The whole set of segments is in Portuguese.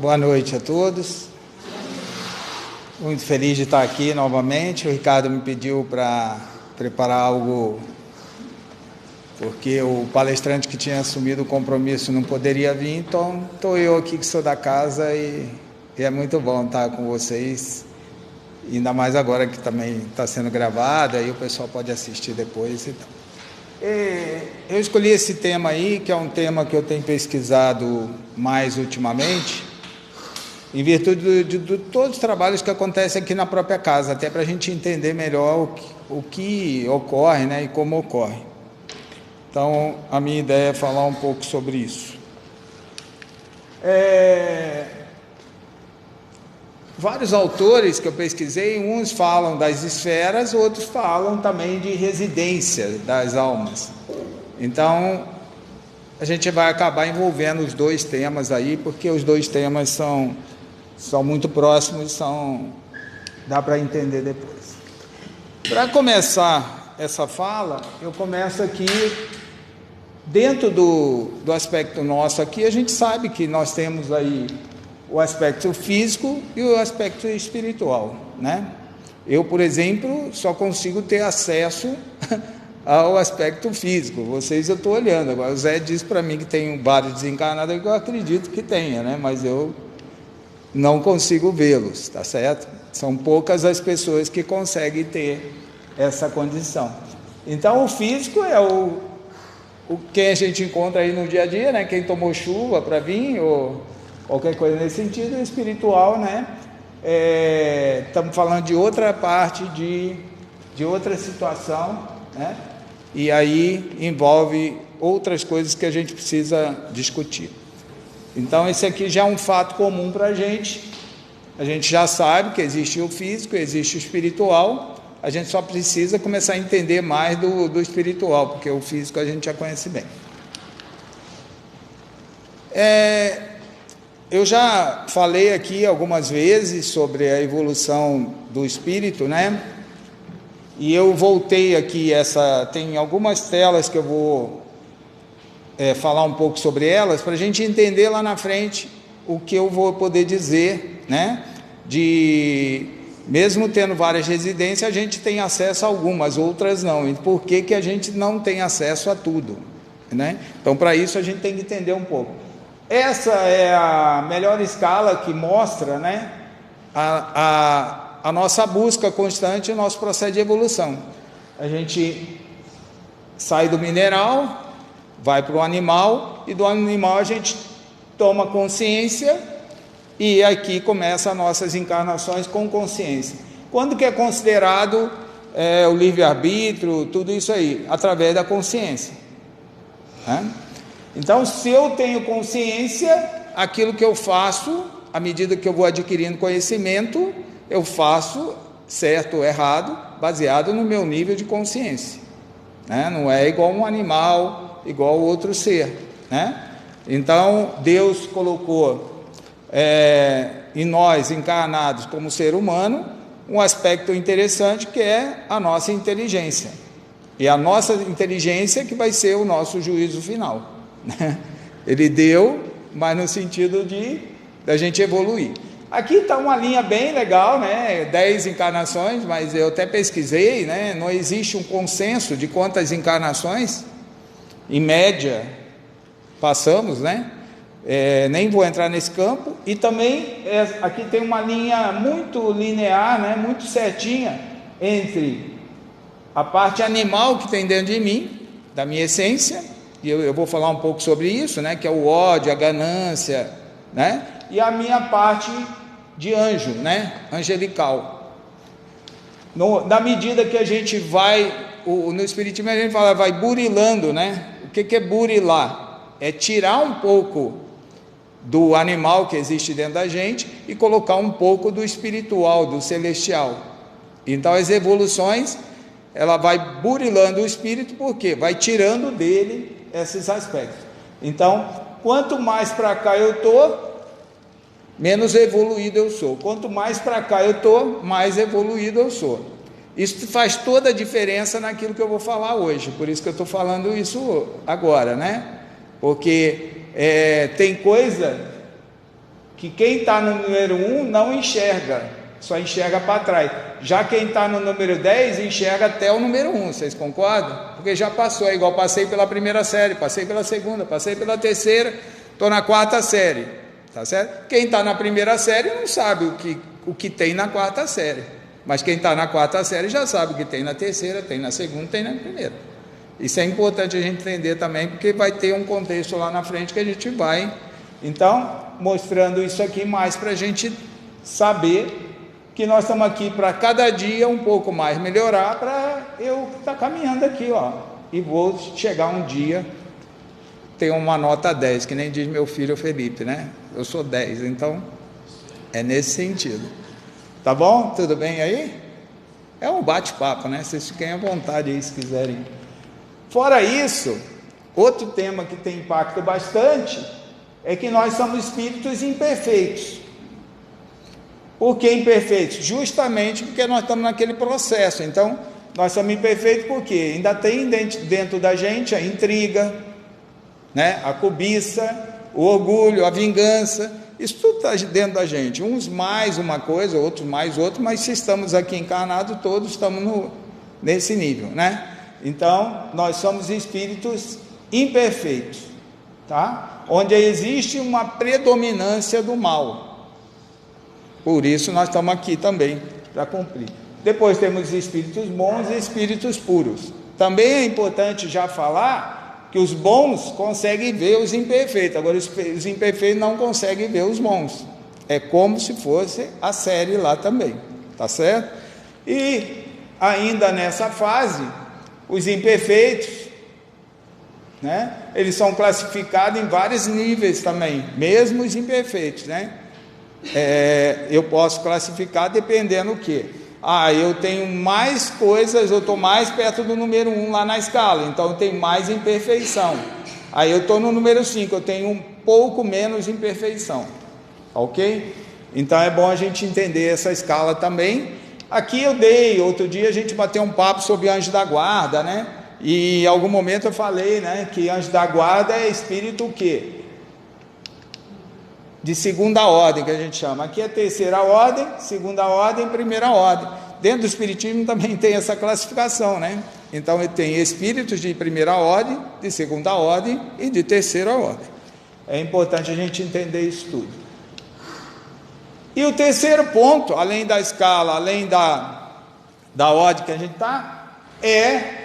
Boa noite a todos. Muito feliz de estar aqui novamente. O Ricardo me pediu para preparar algo, porque o palestrante que tinha assumido o compromisso não poderia vir, então estou eu aqui que sou da casa e é muito bom estar com vocês, ainda mais agora que também está sendo gravado, aí o pessoal pode assistir depois e tal. Eu escolhi esse tema aí, que é um tema que eu tenho pesquisado mais ultimamente, em virtude de todos os trabalhos que acontecem aqui na própria casa, até para a gente entender melhor o que ocorre, né, e como ocorre. Então, a minha ideia é falar um pouco sobre isso. Vários autores que eu pesquisei, uns falam das esferas, outros falam também de residência das almas. Então, a gente vai acabar envolvendo os dois temas aí, porque os dois temas são muito próximos, dá para entender depois. Para começar essa fala, eu começo aqui, dentro do aspecto nosso aqui, a gente sabe que nós temos aí o aspecto físico e o aspecto espiritual, né? Eu, por exemplo, só consigo ter acesso ao aspecto físico. Vocês eu estou olhando, agora o Zé disse para mim que tem vários desencarnados, que eu acredito que tenha, né? Mas eu não consigo vê-los, tá certo? São poucas as pessoas que conseguem ter essa condição. Então o físico é o que a gente encontra aí no dia a dia, né? Quem tomou chuva para vir, ou qualquer coisa nesse sentido. O espiritual, né? Estamos falando de outra parte, de outra situação, né? E aí envolve outras coisas que a gente precisa discutir. Então esse aqui já é um fato comum para a gente já sabe que existe o físico, existe o espiritual, a gente só precisa começar a entender mais do espiritual, porque o físico a gente já conhece bem. Eu já falei aqui algumas vezes sobre a evolução do espírito, né? E eu voltei aqui, tem algumas telas que eu vou falar um pouco sobre elas, para a gente entender lá na frente o que eu vou poder dizer, né? Mesmo tendo várias residências, a gente tem acesso a algumas, outras não. E por que a gente não tem acesso a tudo, né? Então, para isso, a gente tem que entender um pouco. Essa é a melhor escala que mostra, né, a nossa busca constante, o nosso processo de evolução. A gente sai do mineral, vai para o animal, e do animal a gente toma consciência, e aqui começam as nossas encarnações com consciência. Quando que é considerado o livre-arbítrio, tudo isso aí? Através da consciência, né? Então, se eu tenho consciência, aquilo que eu faço, à medida que eu vou adquirindo conhecimento, eu faço certo ou errado, baseado no meu nível de consciência, né? Não é igual um animal, igual outro ser, né? Então, Deus colocou em nós, encarnados como ser humano, um aspecto interessante, que é a nossa inteligência. E a nossa inteligência que vai ser o nosso juízo final. Ele deu, mas no sentido da gente evoluir. Aqui está uma linha bem legal, né? 10 encarnações, mas eu até pesquisei, né? Não existe um consenso de quantas encarnações, em média, passamos, né? Nem vou entrar nesse campo. E também aqui tem uma linha muito linear, né? Muito certinha, entre a parte animal que tem dentro de mim, da minha essência, e eu vou falar um pouco sobre isso, né, que é o ódio, a ganância, né, e a minha parte de anjo, né, angelical. Na medida que a gente vai, no espiritismo a gente fala, vai burilando, né? O que é burilar? É tirar um pouco do animal que existe dentro da gente e colocar um pouco do espiritual, do celestial. Então as evoluções, ela vai burilando o espírito, porque vai tirando dele esses aspectos. Então, quanto mais para cá eu estou, menos evoluído eu sou. Quanto mais para cá eu estou, mais evoluído eu sou. Isso faz toda a diferença naquilo que eu vou falar hoje. Por isso que eu estou falando isso agora, né? Porque tem coisa que quem está no número 1 não enxerga, só enxerga para trás. Já quem está no número 10 enxerga até o número 1, vocês concordam? Porque já passou, é igual passei pela primeira série, passei pela segunda, passei pela terceira, estou na quarta série, tá certo? Quem está na primeira série não sabe o que tem na quarta série, mas quem está na quarta série já sabe o que tem na terceira, tem na segunda, tem na primeira. Isso é importante a gente entender também, porque vai ter um contexto lá na frente que a gente vai, então, mostrando isso aqui mais para a gente saber que nós estamos aqui para cada dia um pouco mais melhorar, para eu estar caminhando aqui, ó, e vou chegar um dia, ter uma nota 10, que nem diz meu filho Felipe, né? Eu sou 10, então é nesse sentido. Tá bom? Tudo bem aí? É um bate-papo, né? Vocês fiquem à vontade aí se quiserem. Fora isso, outro tema que tem impacto bastante é que nós somos espíritos imperfeitos. Por que imperfeitos? Justamente porque nós estamos naquele processo. Então, nós somos imperfeitos porque ainda tem dentro da gente a intriga, né? A cobiça, o orgulho, a vingança. Isso tudo está dentro da gente. Uns mais uma coisa, outros mais outra, mas se estamos aqui encarnados, todos estamos nesse nível, né? Então, nós somos espíritos imperfeitos, tá? Onde existe uma predominância do mal. Por isso nós estamos aqui também, para cumprir. Depois temos espíritos bons e espíritos puros. Também é importante já falar que os bons conseguem ver os imperfeitos, agora os imperfeitos não conseguem ver os bons. É como se fosse a série lá também, tá certo? E ainda nessa fase, os imperfeitos, né, eles são classificados em vários níveis também, mesmo os imperfeitos, né? Eu posso classificar dependendo o que? Eu tenho mais coisas, eu estou mais perto do número 1 lá na escala, então eu tenho mais imperfeição. Aí eu estou no número 5, eu tenho um pouco menos imperfeição, ok? Então é bom a gente entender essa escala também. Aqui outro dia a gente bateu um papo sobre anjo da guarda, né? E em algum momento eu falei, né, que anjo da guarda é espírito o quê? De segunda ordem, que a gente chama. Aqui é terceira ordem, segunda ordem, primeira ordem. Dentro do espiritismo também tem essa classificação, né? Então ele tem espíritos de primeira ordem, de segunda ordem e de terceira ordem. É importante a gente entender isso tudo. E o terceiro ponto, além da escala, além da ordem que a gente está, é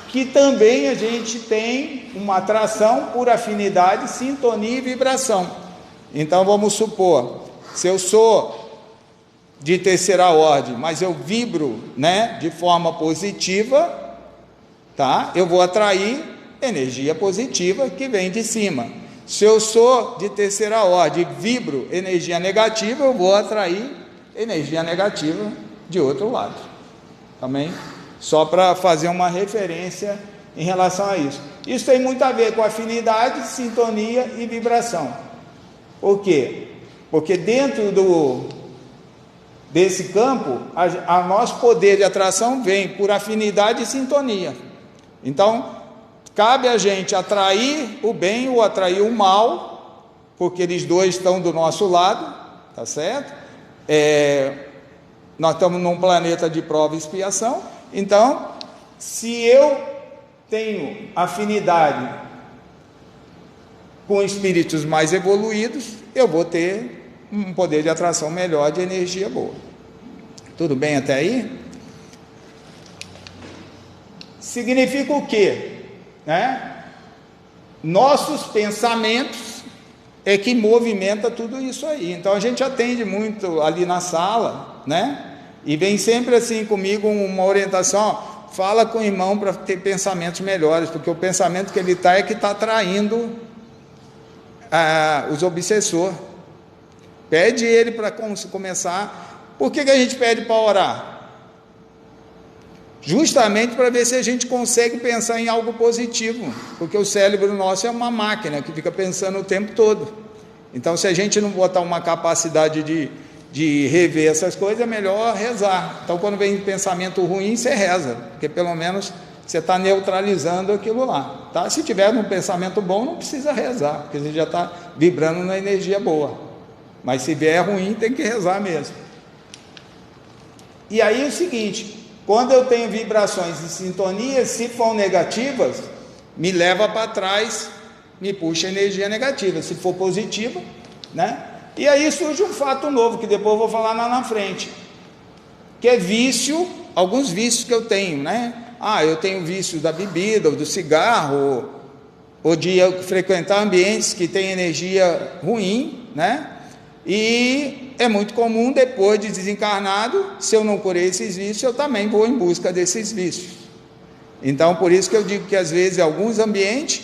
que também a gente tem uma atração por afinidade, sintonia e vibração. Então vamos supor, se eu sou de terceira ordem, mas eu vibro, né, de forma positiva, tá? Eu vou atrair energia positiva que vem de cima. Se eu sou de terceira ordem, vibro energia negativa, eu vou atrair energia negativa de outro lado. Também, só para fazer uma referência em relação a isso. Isso tem muito a ver com afinidade, sintonia e vibração. Por quê? Porque dentro desse campo, a nosso poder de atração vem por afinidade e sintonia. Então, cabe a gente atrair o bem ou atrair o mal, porque eles dois estão do nosso lado, tá certo? Nós estamos num planeta de prova e expiação. Então, se eu tenho afinidade com espíritos mais evoluídos, eu vou ter um poder de atração melhor, de energia boa. Tudo bem até aí? Significa o quê? Né? Nossos pensamentos é que movimenta tudo isso aí. Então a gente atende muito ali na sala, né? E vem sempre assim comigo uma orientação, fala com o irmão para ter pensamentos melhores, porque o pensamento que ele está é que está atraindo os obsessores. Pede ele para começar. Por que a gente pede para orar? Justamente para ver se a gente consegue pensar em algo positivo, porque o cérebro nosso é uma máquina que fica pensando o tempo todo. Então, se a gente não botar uma capacidade de rever essas coisas, é melhor rezar. Então, quando vem pensamento ruim, você reza, porque pelo menos você está neutralizando aquilo lá, tá? Se tiver um pensamento bom, não precisa rezar, porque você já está vibrando na energia boa, Mas se vier ruim, tem que rezar mesmo. E aí é o seguinte, quando eu tenho vibrações de sintonia, se for negativas, me leva para trás, me puxa energia negativa. Se for positiva, né? E aí surge um fato novo, que depois eu vou falar lá na frente, que é vício, alguns vícios que eu tenho, né? Eu tenho vício da bebida, ou do cigarro, ou de frequentar ambientes que têm energia ruim, né? E é muito comum, depois de desencarnado, se eu não curei esses vícios, eu também vou em busca desses vícios. Então, por isso que eu digo que às vezes, em alguns ambientes,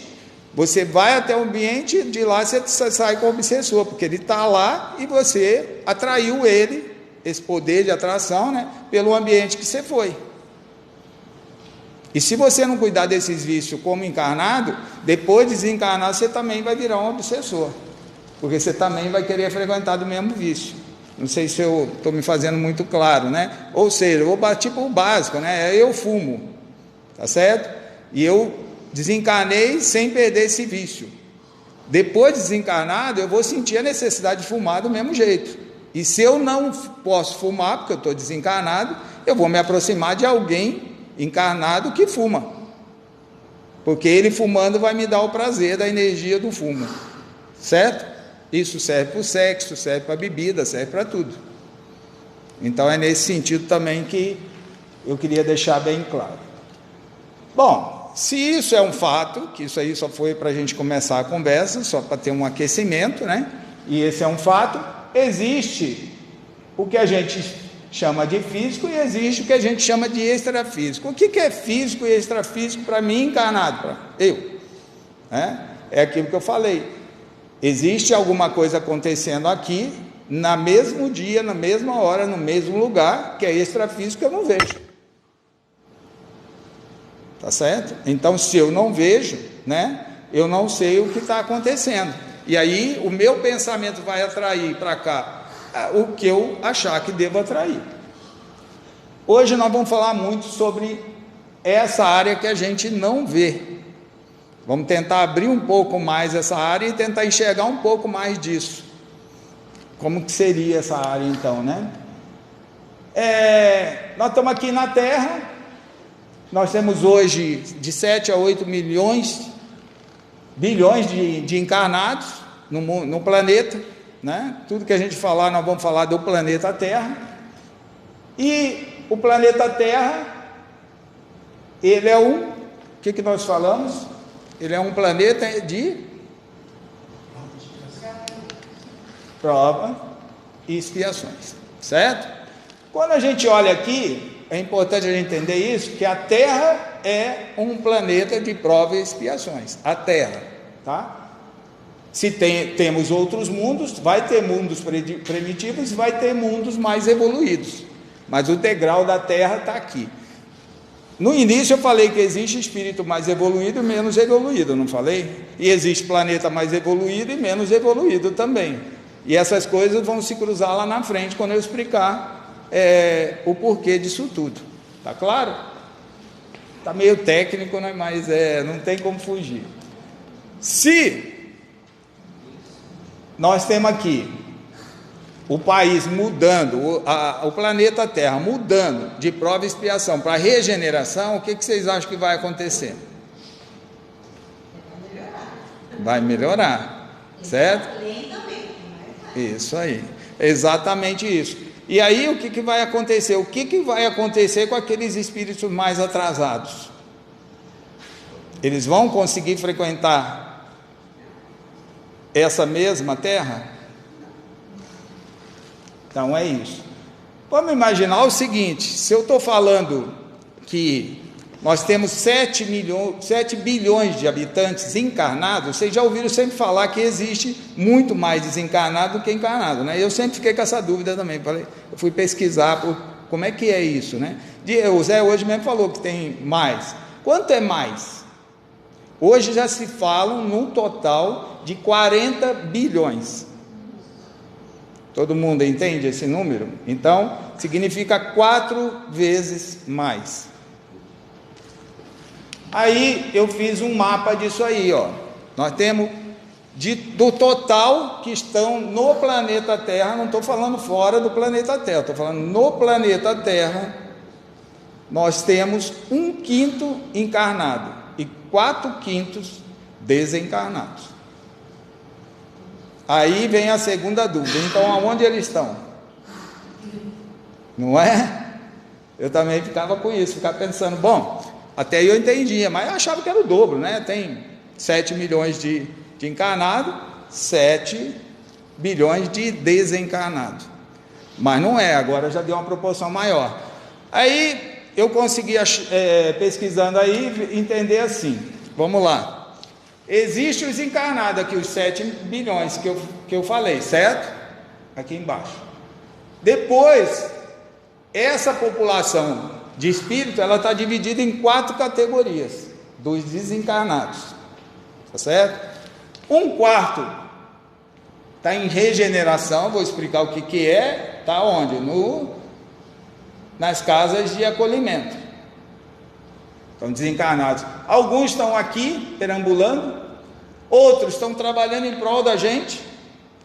você vai até o ambiente, de lá você sai com o obsessor, porque ele está lá e você atraiu ele, esse poder de atração, né, pelo ambiente que você foi. E se você não cuidar desses vícios como encarnado, depois de desencarnar, você também vai virar um obsessor, porque você também vai querer frequentar do mesmo vício. Não sei se eu estou me fazendo muito claro, né? Ou seja, eu vou bater para o básico, né? Eu fumo, tá certo? E eu desencarnei sem perder esse vício. Depois de desencarnado, eu vou sentir a necessidade de fumar do mesmo jeito. E se eu não posso fumar, porque eu estou desencarnado, eu vou me aproximar de alguém encarnado que fuma, porque ele fumando vai me dar o prazer da energia do fumo, certo? Isso serve para o sexo, serve para a bebida, serve para tudo. Então é nesse sentido também que eu queria deixar bem claro. Bom, se isso é um fato, que isso aí só foi para a gente começar a conversa, só para ter um aquecimento, né? E esse é um fato, existe o que a gente chama de físico e existe o que a gente chama de extrafísico. O que é físico e extrafísico para mim encarnado? Para eu? É aquilo que eu falei. Existe alguma coisa acontecendo aqui, no mesmo dia, na mesma hora, no mesmo lugar, que é extrafísico, que eu não vejo. Tá certo? Então, se eu não vejo, né, eu não sei o que está acontecendo. E aí, o meu pensamento vai atrair para cá o que eu achar que devo atrair. Hoje nós vamos falar muito sobre essa área que a gente não vê. Vamos tentar abrir um pouco mais essa área e tentar enxergar um pouco mais disso. Como que seria essa área então, né? Nós estamos aqui na Terra, nós temos hoje de 7 a 8 bilhões de encarnados no planeta, né? Tudo que a gente falar, nós vamos falar do planeta Terra. E o planeta Terra, ele é o que nós falamos? Ele é um planeta de prova e expiações, certo? Quando a gente olha aqui, é importante a gente entender isso, que a Terra é um planeta de prova e expiações, a Terra, tá? Se temos outros mundos, vai ter mundos primitivos, vai ter mundos mais evoluídos, mas o degrau da Terra está aqui. No início eu falei que existe espírito mais evoluído e menos evoluído, não falei? E existe planeta mais evoluído e menos evoluído também. E essas coisas vão se cruzar lá na frente, quando eu explicar o porquê disso tudo. Tá claro? Está meio técnico, né? Mas não tem como fugir. Se nós temos aqui o país mudando, o planeta Terra mudando de prova e expiação para regeneração, o que vocês acham que vai acontecer? Vai melhorar, certo? Isso aí, exatamente isso. E aí o que vai acontecer? O que vai acontecer com aqueles espíritos mais atrasados? Eles vão conseguir frequentar essa mesma Terra? Então é isso. Vamos imaginar o seguinte: se eu estou falando que nós temos 7 bilhões de habitantes encarnados, vocês já ouviram sempre falar que existe muito mais desencarnado do que encarnado, né? Eu sempre fiquei com essa dúvida também, eu fui pesquisar como é que é isso, né? O Zé hoje mesmo falou que tem mais. Quanto é mais? Hoje já se fala num total de 40 bilhões. Todo mundo entende esse número? Então, significa 4 vezes mais. Aí, eu fiz um mapa disso aí, ó. Nós temos do total que estão no planeta Terra. Não estou falando fora do planeta Terra, estou falando no planeta Terra. Nós temos 1/5 encarnado e 4/5 desencarnados. Aí vem a segunda dúvida: então aonde eles estão? Não é? Eu também ficava com isso, ficava pensando, bom, até aí eu entendia, mas eu achava que era o dobro, né? Tem 7 milhões de encarnados, 7 bilhões de desencarnados. Mas não é, agora já deu uma proporção maior. Aí eu consegui, pesquisando aí, entender assim. Vamos lá. Existem os encarnados aqui, os 7 bilhões que eu falei, certo? Aqui embaixo. Depois, essa população de espírito, ela está dividida em 4 categorias dos desencarnados, tá certo? 1/4 está em regeneração, vou explicar o que é, está onde? Nas casas de acolhimento. Estão desencarnados. Alguns estão aqui, perambulando, outros estão trabalhando em prol da gente.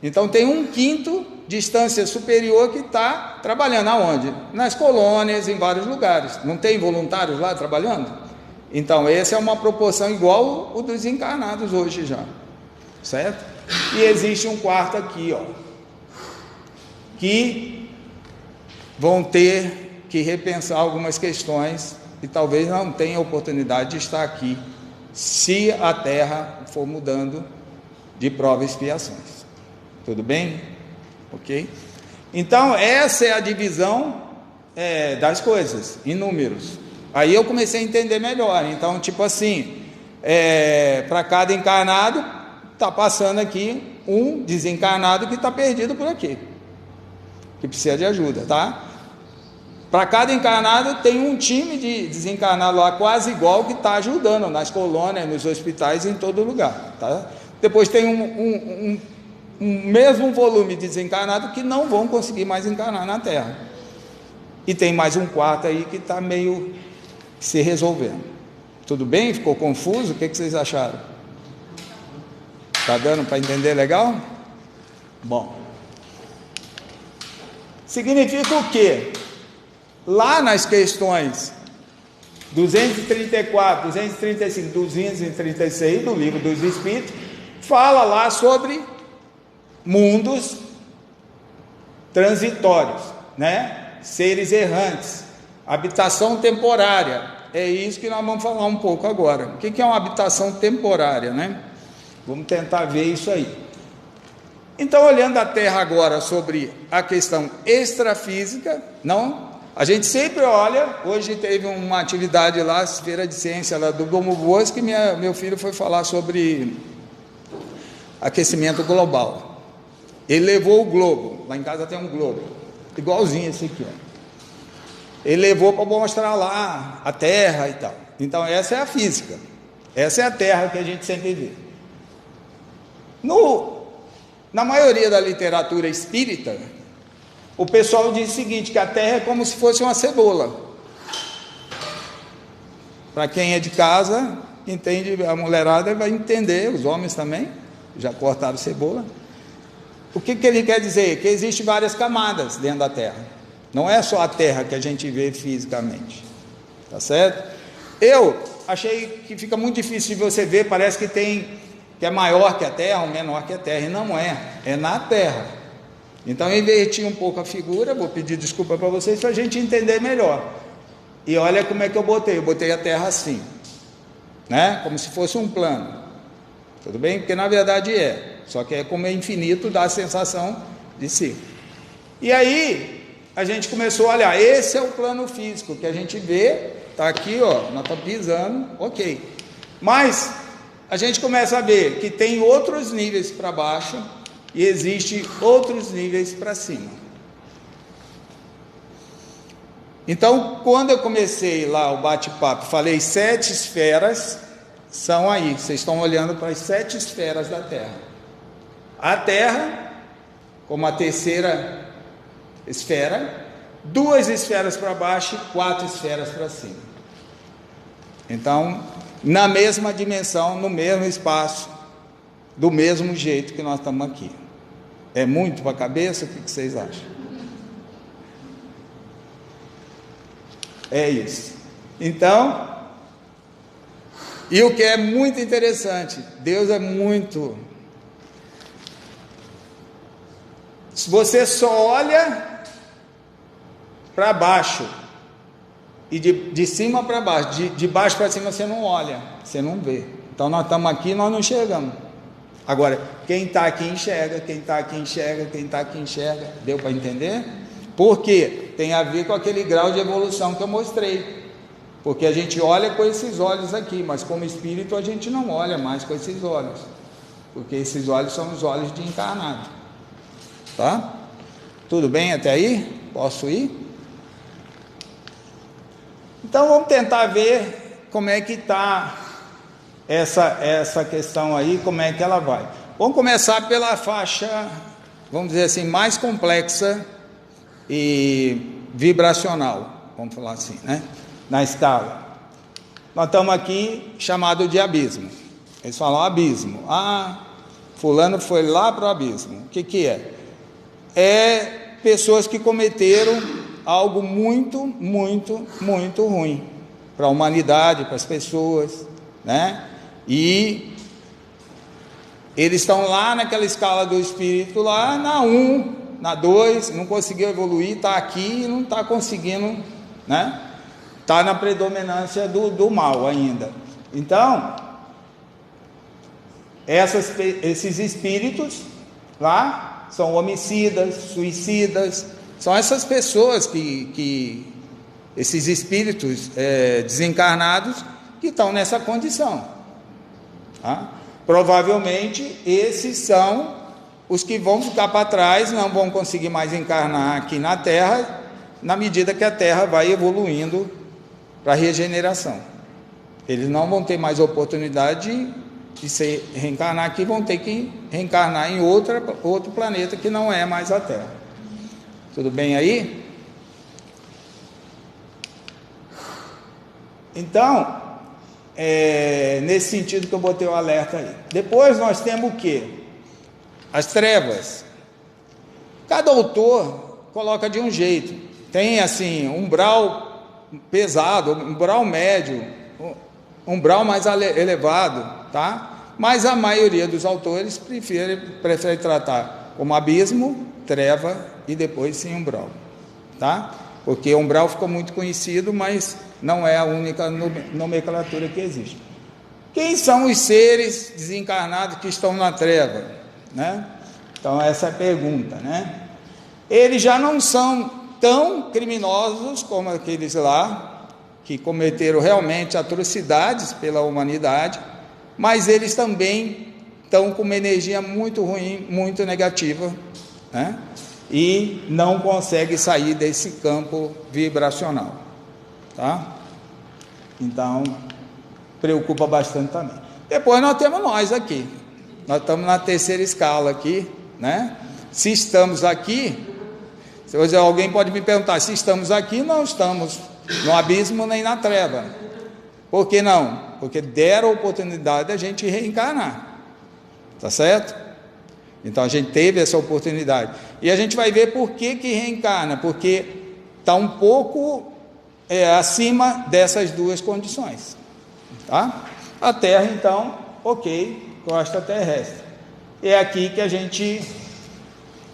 Então tem 1/5 distância superior que está trabalhando aonde? Nas colônias, em vários lugares. Não tem voluntários lá trabalhando? Então essa é uma proporção igual o dos encarnados hoje já, certo? E existe 1/4 aqui, ó, que vão ter que repensar algumas questões e talvez não tenha oportunidade de estar aqui se a Terra for mudando de prova e expiações. Tudo bem? Ok? Então essa é a divisão das coisas em números. Aí eu comecei a entender melhor. Então, tipo assim, para cada encarnado está passando aqui um desencarnado que está perdido por aqui, que precisa de ajuda, tá? Para cada encarnado tem um time de desencarnado lá quase igual que está ajudando nas colônias, nos hospitais, em todo lugar, tá? Depois tem um mesmo volume de desencarnados que não vão conseguir mais encarnar na Terra. E tem mais 1/4 aí que está meio se resolvendo. Tudo bem? Ficou confuso? O que vocês acharam? Está dando para entender legal? Bom. Significa o quê? Lá nas questões 234, 235, 236 do Livro dos Espíritos, fala lá sobre mundos transitórios, né? Seres errantes, habitação temporária. É isso que nós vamos falar um pouco agora. O que é uma habitação temporária, né? Vamos tentar ver isso aí. Então, olhando a Terra agora sobre a questão extrafísica, não? A gente sempre olha. Hoje teve uma atividade lá, Feira de Ciência lá do Gomo Boas, que meu filho foi falar sobre aquecimento global. Ele levou o globo, lá em casa tem um globo, igualzinho esse aqui, ó. Ele levou para mostrar lá a Terra e tal. Então essa é a física, essa é a Terra que a gente sempre vê. Na maioria da literatura espírita, o pessoal diz o seguinte, que a Terra é como se fosse uma cebola. Para quem é de casa, entende, a mulherada vai entender, os homens também, já cortaram cebola. O que ele quer dizer? Que existem várias camadas dentro da Terra. Não é só a Terra que a gente vê fisicamente, tá certo? Eu achei que fica muito difícil de você ver, parece que é maior que a Terra ou menor que a Terra, e não é na Terra. Então eu inverti um pouco a figura, vou pedir desculpa para vocês, para a gente entender melhor. E olha como é que eu botei a Terra assim, né? Como se fosse um plano, tudo bem? Porque na verdade só que como é infinito, dá a sensação de si. E aí a gente começou a olhar, esse é o plano físico que a gente vê, está aqui, ó, nós estamos pisando, ok. Mas a gente começa a ver que tem outros níveis para baixo e existem outros níveis para cima. Então, quando eu comecei lá o bate-papo, falei 7 esferas, são aí, vocês estão olhando para as 7 esferas da Terra. A Terra, como a terceira esfera, 2 esferas para baixo e 4 esferas para cima. Então, na mesma dimensão, no mesmo espaço, do mesmo jeito que nós estamos aqui. É muito para a cabeça? O que vocês acham? É isso. Então, e o que é muito interessante, Deus é muito... Se você só olha para baixo, e de cima para baixo, de baixo para cima você não olha, você não vê. Então nós estamos aqui e nós não enxergamos. Agora, quem está aqui enxerga, quem está aqui enxerga, quem está aqui enxerga. Deu para entender? Por quê? Tem a ver com aquele grau de evolução que eu mostrei. Porque a gente olha com esses olhos aqui, mas como espírito a gente não olha mais com esses olhos. Porque esses olhos são os olhos de encarnado. Tá? Tudo bem até aí? Posso ir? Então vamos tentar ver como é que está essa questão aí, como é que ela vai. Vamos começar pela faixa, vamos dizer assim, mais complexa e vibracional, vamos falar assim, né? Na escala. Nós estamos aqui chamado de abismo. Eles falam abismo. Ah, fulano foi lá para o abismo. O que é? É pessoas que cometeram algo muito, muito, muito ruim para a humanidade, para as pessoas, né? E eles estão lá naquela escala do espírito, lá na 1, na 2, não conseguiu evoluir, está aqui e não está conseguindo, né? Está na predominância do mal ainda. Então, esses espíritos lá são homicidas, suicidas, são essas pessoas esses espíritos desencarnados que estão nessa condição. Tá? Provavelmente esses são os que vão ficar para trás, não vão conseguir mais encarnar aqui na Terra, na medida que a Terra vai evoluindo para a regeneração. Eles não vão ter mais oportunidade de se reencarnar aqui, vão ter que reencarnar em outro planeta que não é mais a Terra. Tudo bem aí? Então, nesse sentido que eu botei o alerta aí. Depois nós temos o quê? As trevas. Cada autor coloca de um jeito. Tem assim, umbral pesado, umbral médio, umbral mais elevado, tá? Mas a maioria dos autores prefere tratar como abismo, treva e depois sim umbral, tá? Porque umbral ficou muito conhecido, mas não é a única nomenclatura que existe. Quem são os seres desencarnados que estão na treva, né? Então essa é a pergunta, né? Eles já não são tão criminosos como aqueles lá, que cometeram realmente atrocidades pela humanidade, mas eles também estão com uma energia muito ruim, muito negativa, né? E não conseguem sair desse campo vibracional, tá? Então, preocupa bastante também. Depois nós temos nós aqui, nós estamos na terceira escala aqui, né? Se estamos aqui, se alguém pode me perguntar, se estamos aqui, não estamos no abismo nem na treva. Por que não? Porque deram a oportunidade de a gente reencarnar, tá certo? Então a gente teve essa oportunidade, e a gente vai ver por que reencarna, porque está um pouco acima dessas duas condições, tá? A Terra então, ok, crosta terrestre, é aqui que a gente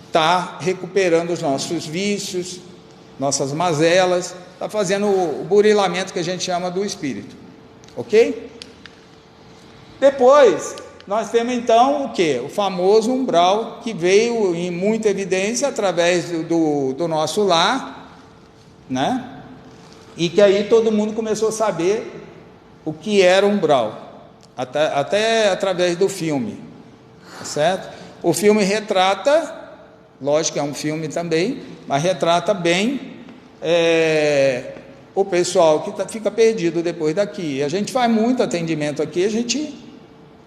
está recuperando os nossos vícios, nossas mazelas, está fazendo o burilamento que a gente chama do espírito, ok? Depois nós temos então o que? O famoso umbral, que veio em muita evidência através do nosso lar, né? E que aí todo mundo começou a saber o que era umbral, até através do filme, tá certo? O filme retrata, lógico que é um filme também, mas retrata bem o pessoal que fica perdido depois daqui. A gente faz muito atendimento aqui,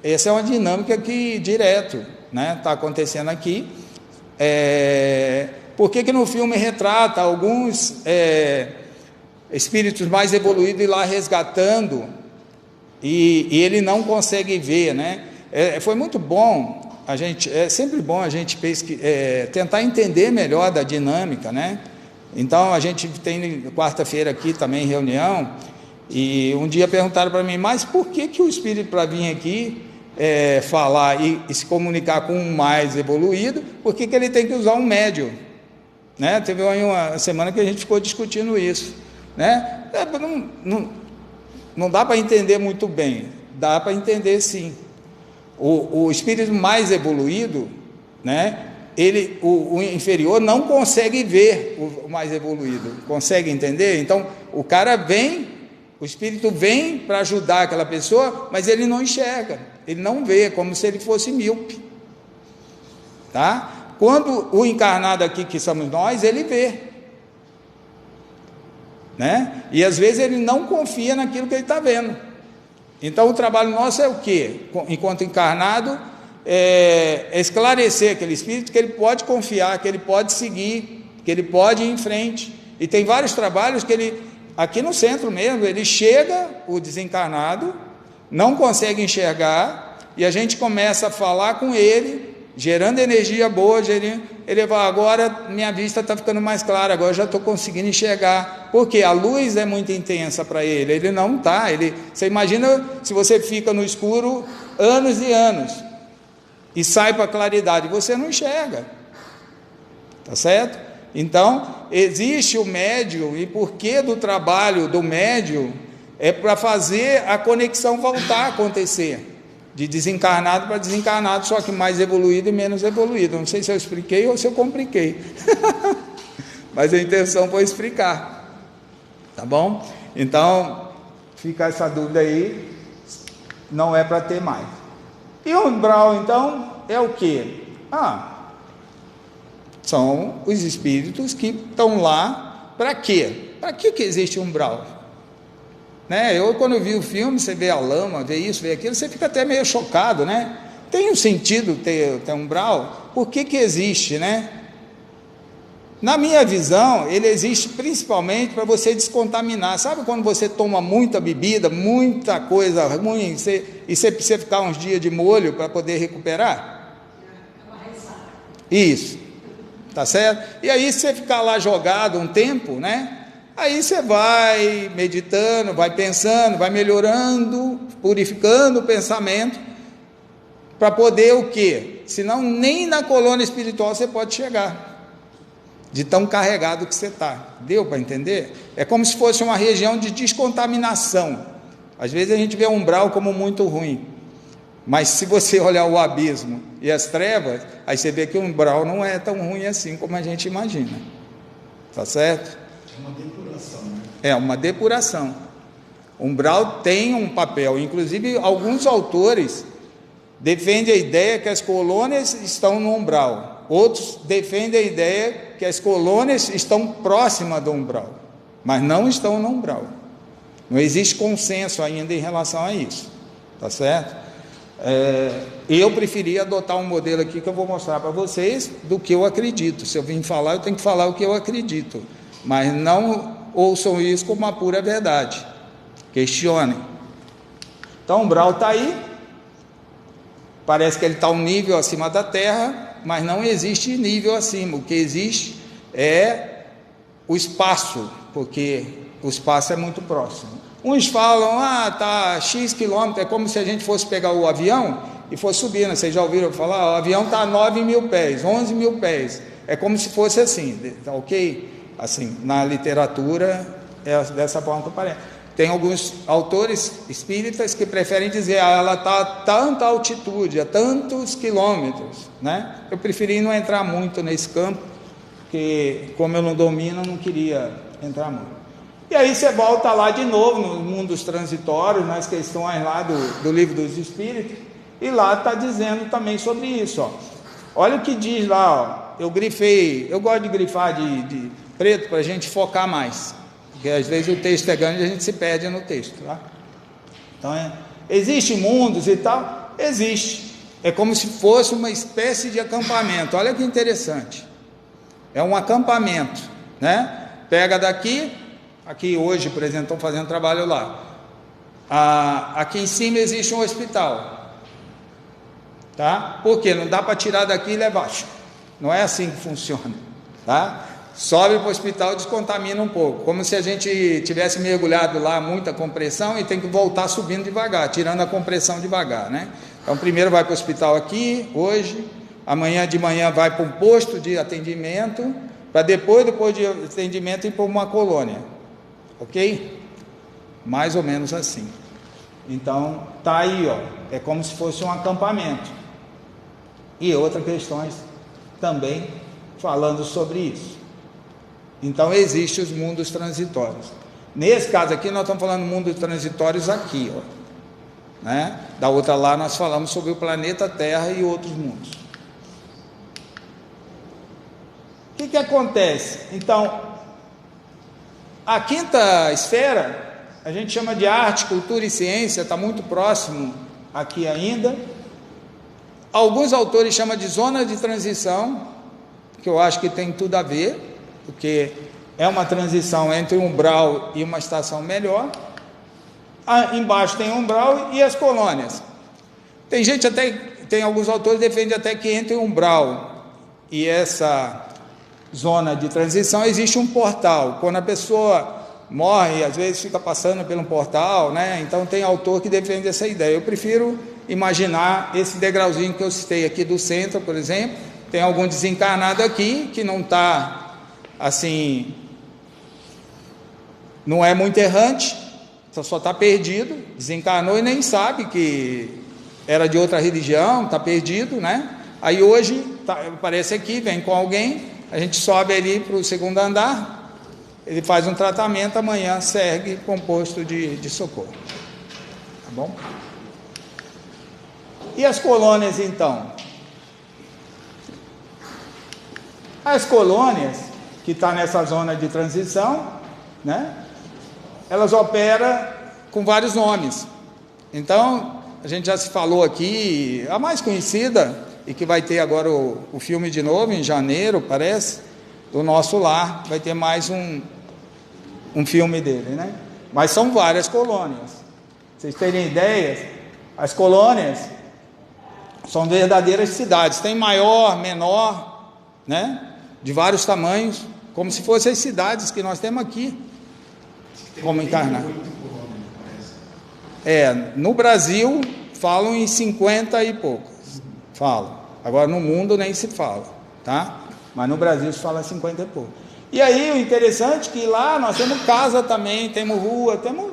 essa é uma dinâmica que direto, né, está acontecendo aqui. Por que no filme retrata alguns espíritos mais evoluídos ir lá resgatando, e ele não consegue ver, né? Foi muito bom, é sempre bom a gente tentar entender melhor da dinâmica, né? Então, a gente tem quarta-feira aqui também reunião, e um dia perguntaram para mim, mas por que o Espírito, para vir aqui falar e se comunicar com um mais evoluído, por que ele tem que usar um médium? Né? Teve aí uma semana que a gente ficou discutindo isso, né? Não dá para entender muito bem, dá para entender sim. O espírito mais evoluído, né? O inferior não consegue ver o mais evoluído, consegue entender? Então o espírito vem para ajudar aquela pessoa, mas ele não enxerga, ele não vê, como se ele fosse míope, tá? Quando o encarnado aqui, que somos nós, ele vê, né? E às vezes ele não confia naquilo que ele está vendo. Então o trabalho nosso é o quê? Enquanto encarnado, esclarecer aquele espírito que ele pode confiar, que ele pode seguir, que ele pode ir em frente. E tem vários trabalhos que ele, aqui no centro mesmo, ele chega, o desencarnado, não consegue enxergar, e a gente começa a falar com ele, gerando energia boa, ele vai, agora minha vista está ficando mais clara, agora já estou conseguindo enxergar, porque a luz é muito intensa para ele não está, você imagina se você fica no escuro anos e anos, e sai para a claridade, você não enxerga, tá certo? Então, existe o médium, e por que do trabalho do médium, é para fazer a conexão voltar a acontecer, de desencarnado para desencarnado, só que mais evoluído e menos evoluído. Não sei se eu expliquei ou se eu compliquei, mas a intenção foi explicar, tá bom? Então, fica essa dúvida aí, não é para ter mais. E o umbral, então, é o quê? São os espíritos que estão lá, para quê? Para que existe umbral? Né? Quando eu vi o filme, você vê a lama, vê isso, vê aquilo, você fica até meio chocado, né? Tem um sentido ter umbral? Por que existe, né? Na minha visão, ele existe principalmente para você descontaminar. Sabe quando você toma muita bebida, muita coisa ruim, e você precisa ficar uns dias de molho para poder recuperar? Isso, tá certo? E aí você ficar lá jogado um tempo, né? Aí você vai meditando, vai pensando, vai melhorando, purificando o pensamento, para poder o quê? Senão nem na colônia espiritual você pode chegar, de tão carregado que você está. Deu para entender? É como se fosse uma região de descontaminação. Às vezes a gente vê o umbral como muito ruim, mas se você olhar o abismo e as trevas, aí você vê que o umbral não é tão ruim assim como a gente imagina, tá certo? Uma depuração, né? É uma depuração. O umbral tem um papel, inclusive alguns autores defendem a ideia que as colônias estão no umbral, outros defendem a ideia que as colônias estão próximas do umbral, mas não estão no umbral. Não existe consenso ainda em relação a isso, tá certo? Eu preferi adotar um modelo aqui que eu vou mostrar para vocês do que eu acredito. Se eu vim falar, eu tenho que falar o que eu acredito, mas não ouçam isso como uma pura verdade, questionem. Então o umbral está aí, parece que ele está um nível acima da terra, mas não existe nível acima. O que existe é o espaço, porque o espaço é muito próximo. Uns falam, tá X quilômetros, é como se a gente fosse pegar o avião e fosse subindo. Vocês já ouviram falar? O avião está a 9.000 pés, 11.000 pés, é como se fosse assim, tá ok? Assim, na literatura é dessa forma que aparece. Tem alguns autores espíritas que preferem dizer, ela está a tanta altitude, a tantos quilômetros, né? Eu preferi não entrar muito nesse campo, porque como eu não domino, eu não queria entrar muito. E aí você volta lá de novo no mundo dos transitórios, nas questões lá do livro dos Espíritos, e lá está dizendo também sobre isso, ó. Olha o que diz lá, ó. Eu grifei, eu gosto de grifar de preto para a gente focar mais, porque às vezes o texto é grande e a gente se perde no texto, tá? Então, existe mundos e tal? Existe. É como se fosse uma espécie de acampamento. Olha que interessante. É um acampamento, né? Pega daqui, aqui hoje, por exemplo, estão fazendo trabalho lá. Aqui em cima existe um hospital. tá? Porque não dá para tirar daqui e levar. Não é assim que funciona, tá? Sobe para o hospital, descontamina um pouco, como se a gente tivesse mergulhado lá muita compressão e tem que voltar subindo devagar, tirando a compressão devagar, né? Então primeiro vai para o hospital aqui, hoje, amanhã de manhã vai para um posto de atendimento, para depois de atendimento ir para uma colônia, ok? Mais ou menos assim. Então tá aí, ó, é como se fosse um acampamento. E outras questões também falando sobre isso. Então existem os mundos transitórios. Nesse caso aqui nós estamos falando de mundos transitórios aqui, ó, né? Da outra lá nós falamos sobre o planeta Terra e outros mundos. O que acontece? Então, a quinta esfera a gente chama de arte, cultura e ciência, está muito próximo aqui ainda. Alguns autores chamam de zona de transição, que eu acho que tem tudo a ver, porque é uma transição entre um umbral e uma estação melhor. Embaixo tem umbral e as colônias. Tem gente até, tem alguns autores que defendem até que entre o umbral e essa zona de transição existe um portal. Quando a pessoa morre, às vezes fica passando por um portal, né? Então tem autor que defende essa ideia. Eu prefiro imaginar esse degrauzinho que eu citei aqui do centro, por exemplo. Tem algum desencarnado aqui que não está assim, não é muito errante, só está perdido, desencarnou e nem sabe que era de outra religião, está perdido, né? Aí hoje aparece aqui, vem com alguém, a gente sobe ali para o segundo andar, ele faz um tratamento, amanhã segue com posto de socorro, tá bom? E as colônias então? As colônias que está nessa zona de transição, né? Elas operam com vários nomes. Então, a gente já se falou aqui, a mais conhecida, e que vai ter agora o filme de novo, em janeiro, parece, do Nosso Lar, vai ter mais um filme dele, né? Mas são várias colônias. Pra vocês terem ideias, as colônias são verdadeiras cidades, tem maior, menor, né? De vários tamanhos, como se fossem as cidades que nós temos aqui, como encarnado. No Brasil falam em 50 e poucos, falam. Agora no mundo nem se fala, tá? Mas no Brasil se fala 50 e poucos. E aí o interessante é que lá nós temos casa também, temos rua, temos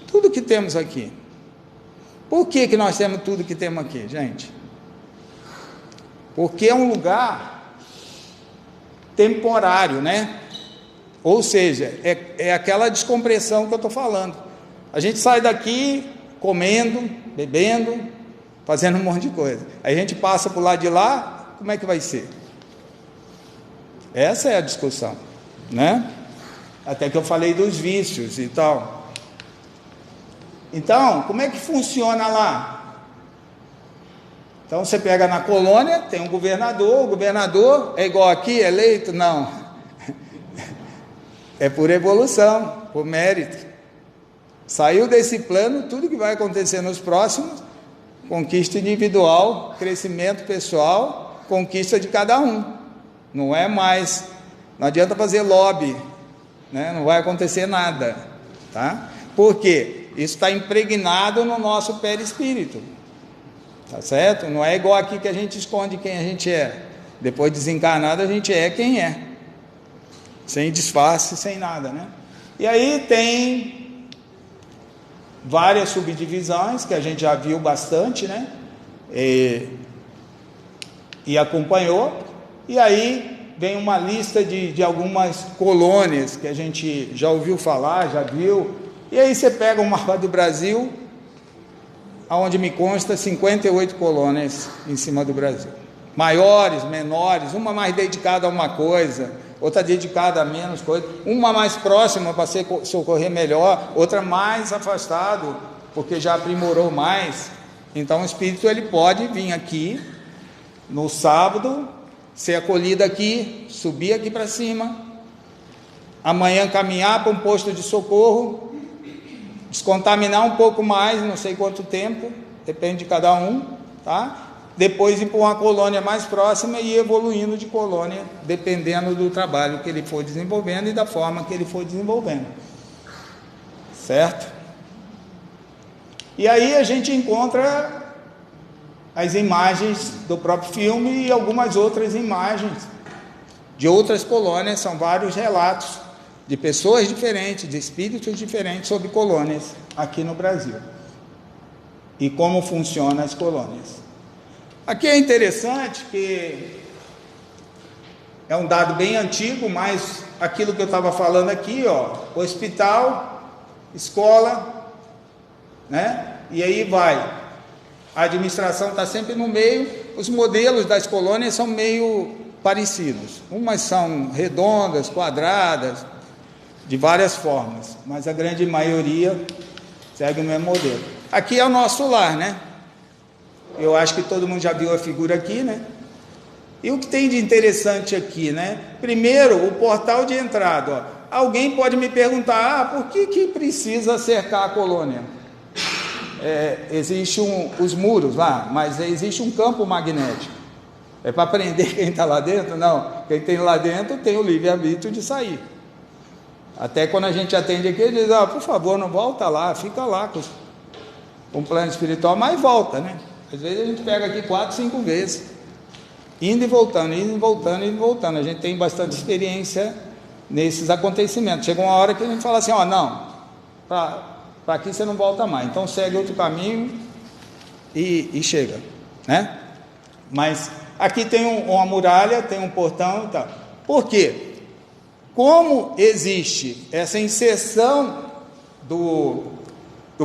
tudo que temos aqui. Por que nós temos tudo que temos aqui, gente? Porque é um lugar temporário, né? Ou seja, é aquela descompressão que eu estou falando. A gente sai daqui comendo, bebendo, fazendo um monte de coisa. Aí a gente passa para o lado de lá, como é que vai ser? Essa é a discussão, né? Até que eu falei dos vícios e tal. Então, como é que funciona lá? Então você pega na colônia, tem um governador, o governador é igual aqui, eleito? Não. É por evolução, por mérito. Saiu desse plano, tudo que vai acontecer nos próximos, conquista individual, crescimento pessoal, conquista de cada um. Não é mais, não adianta fazer lobby, né? Não vai acontecer nada, tá? Por quê? Isso está impregnado no nosso perispírito. Tá certo? Não é igual aqui que a gente esconde quem a gente é. Depois desencarnado a gente é quem é. Sem disfarce, sem nada, né? E aí tem várias subdivisões que a gente já viu bastante, né? E acompanhou. E aí vem uma lista de algumas colônias que a gente já ouviu falar, já viu. E aí você pega o mapa do Brasil, onde me consta 58 colônias em cima do Brasil. Maiores, menores, uma mais dedicada a uma coisa, outra dedicada a menos coisa, uma mais próxima para socorrer melhor, outra mais afastado, porque já aprimorou mais. Então o espírito ele pode vir aqui no sábado, ser acolhido aqui, subir aqui para cima, amanhã caminhar para um posto de socorro, descontaminar um pouco mais, não sei quanto tempo, depende de cada um, tá? Depois ir para uma colônia mais próxima e ir evoluindo de colônia, dependendo do trabalho que ele for desenvolvendo e da forma que ele for desenvolvendo, certo? E aí a gente encontra as imagens do próprio filme e algumas outras imagens de outras colônias. São vários relatos de pessoas diferentes, de espíritos diferentes sobre colônias aqui no Brasil e como funcionam as colônias. Aqui é interessante que é um dado bem antigo, mas aquilo que eu estava falando aqui, ó, hospital, escola, né? E aí vai, a administração está sempre no meio. Os modelos das colônias são meio parecidos, umas são redondas, quadradas, de várias formas, mas a grande maioria segue o mesmo modelo. Aqui é o nosso lar, né? Eu acho que todo mundo já viu a figura aqui, né? E o que tem de interessante aqui, né? Primeiro, o portal de entrada, ó. Alguém pode me perguntar, por que precisa cercar a colônia? Existem os muros lá, mas existe um campo magnético. É para prender quem está lá dentro? Não, quem tem lá dentro tem o livre-arbítrio de sair. Até quando a gente atende aqui, ele diz, por favor, não volta lá, fica lá com o plano espiritual, mas volta, né? Às vezes a gente pega aqui 4, 5 vezes, indo e voltando, indo e voltando, indo e voltando. A gente tem bastante experiência nesses acontecimentos. Chega uma hora que a gente fala assim, não, para aqui você não volta mais, então segue outro caminho e chega, né? Mas aqui tem uma muralha, tem um portão e tal. Por quê? Como existe essa inserção do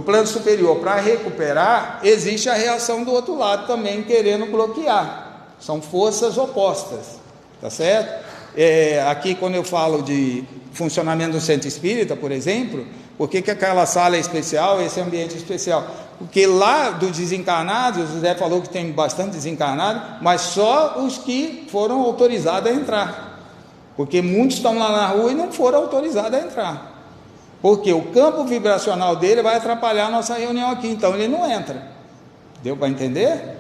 plano superior para recuperar, existe a reação do outro lado também querendo bloquear. São forças opostas, tá certo? Aqui quando eu falo de funcionamento do centro espírita, por exemplo, por que aquela sala é especial, esse ambiente é especial? Porque lá dos desencarnados, o José falou que tem bastante desencarnado, mas só os que foram autorizados a entrar, porque muitos estão lá na rua e não foram autorizados a entrar, porque o campo vibracional dele vai atrapalhar a nossa reunião aqui, então ele não entra. Deu para entender?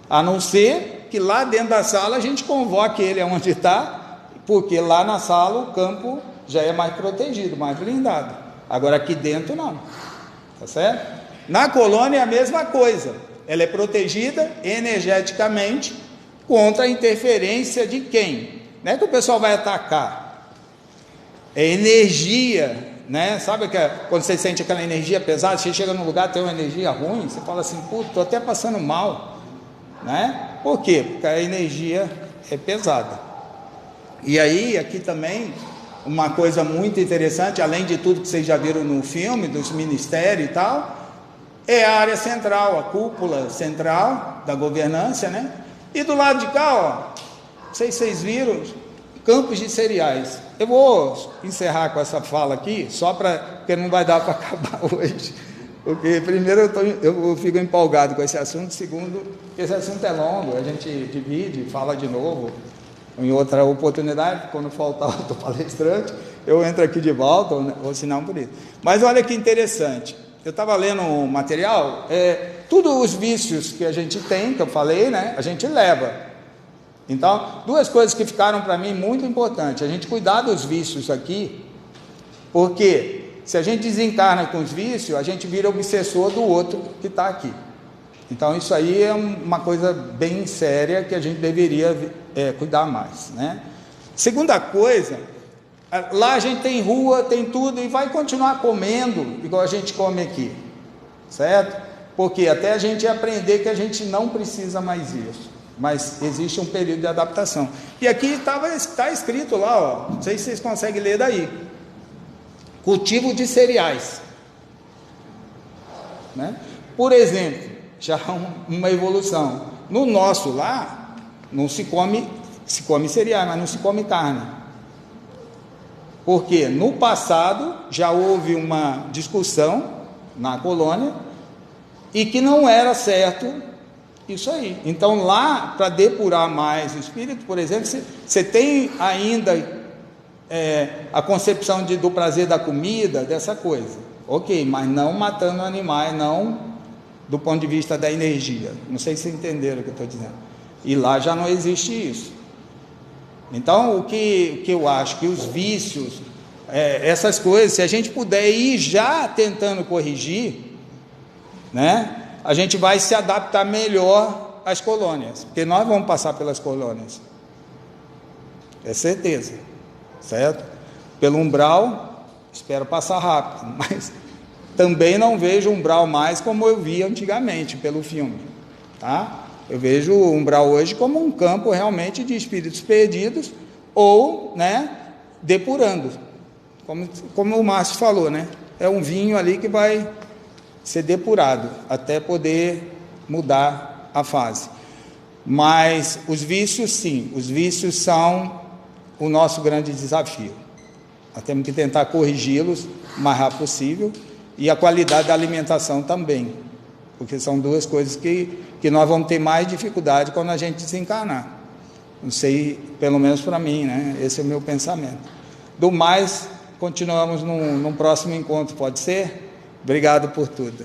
A não ser que lá dentro da sala a gente convoque ele aonde está, porque lá na sala o campo já é mais protegido, mais blindado. Agora aqui dentro não, tá certo? Na colônia é a mesma coisa, ela é protegida energeticamente contra a interferência de quem? Não é que o pessoal vai atacar, é energia, né? Sabe quando você sente aquela energia pesada, você chega num lugar, tem uma energia ruim, você fala assim, estou até passando mal, né? Por quê? Porque a energia é pesada. E aí, aqui também, uma coisa muito interessante, além de tudo que vocês já viram no filme, dos ministérios e tal, é a área central, a cúpula central da governança, né? E do lado de cá, ó, não sei se vocês viram, campos de cereais. Eu vou encerrar com essa fala aqui, porque não vai dar para acabar hoje, porque primeiro eu fico empolgado com esse assunto, segundo, esse assunto é longo, a gente divide, fala de novo, em outra oportunidade, quando faltar outro palestrante, eu entro aqui de volta, ou se não por isso. Mas olha que interessante, eu estava lendo um material, todos os vícios que a gente tem, que eu falei, né, a gente leva. Então, duas coisas que ficaram para mim muito importantes, a gente cuidar dos vícios aqui, porque se a gente desencarna com os vícios, a gente vira obsessor do outro que está aqui. Então isso aí é uma coisa bem séria que a gente deveria cuidar mais, né? Segunda coisa, lá a gente tem rua, tem tudo, e vai continuar comendo igual a gente come aqui, certo? Porque até a gente aprender que a gente não precisa mais isso, mas existe um período de adaptação. E aqui está escrito lá, ó, não sei se vocês conseguem ler daí, cultivo de cereais, né? Por exemplo, já uma evolução. No nosso lá, não se come cereais, mas não se come carne. Porque no passado já houve uma discussão na colônia e que não era certo isso aí. Então lá, para depurar mais o espírito, por exemplo, você tem ainda a concepção do prazer da comida, dessa coisa. Ok, mas não matando animais, não do ponto de vista da energia. Não sei se entenderam o que eu estou dizendo. E lá já não existe isso. Então, o que eu acho que os vícios, essas coisas, se a gente puder ir já tentando corrigir, né, a gente vai se adaptar melhor às colônias, porque nós vamos passar pelas colônias, é certeza, certo? Pelo umbral, espero passar rápido, mas também não vejo o umbral mais como eu via antigamente pelo filme, tá? Eu vejo o umbral hoje como um campo realmente de espíritos perdidos ou, né, depurando, como o Márcio falou, né? É um vinho ali que vai ser depurado até poder mudar a fase. Mas os vícios, sim, os vícios são o nosso grande desafio. Nós temos que tentar corrigi-los o mais rápido possível, e a qualidade da alimentação também, porque são duas coisas que nós vamos ter mais dificuldade quando a gente desencarnar. Não sei, pelo menos para mim, né? Esse é o meu pensamento. Do mais, continuamos num próximo encontro, pode ser? Obrigado por tudo.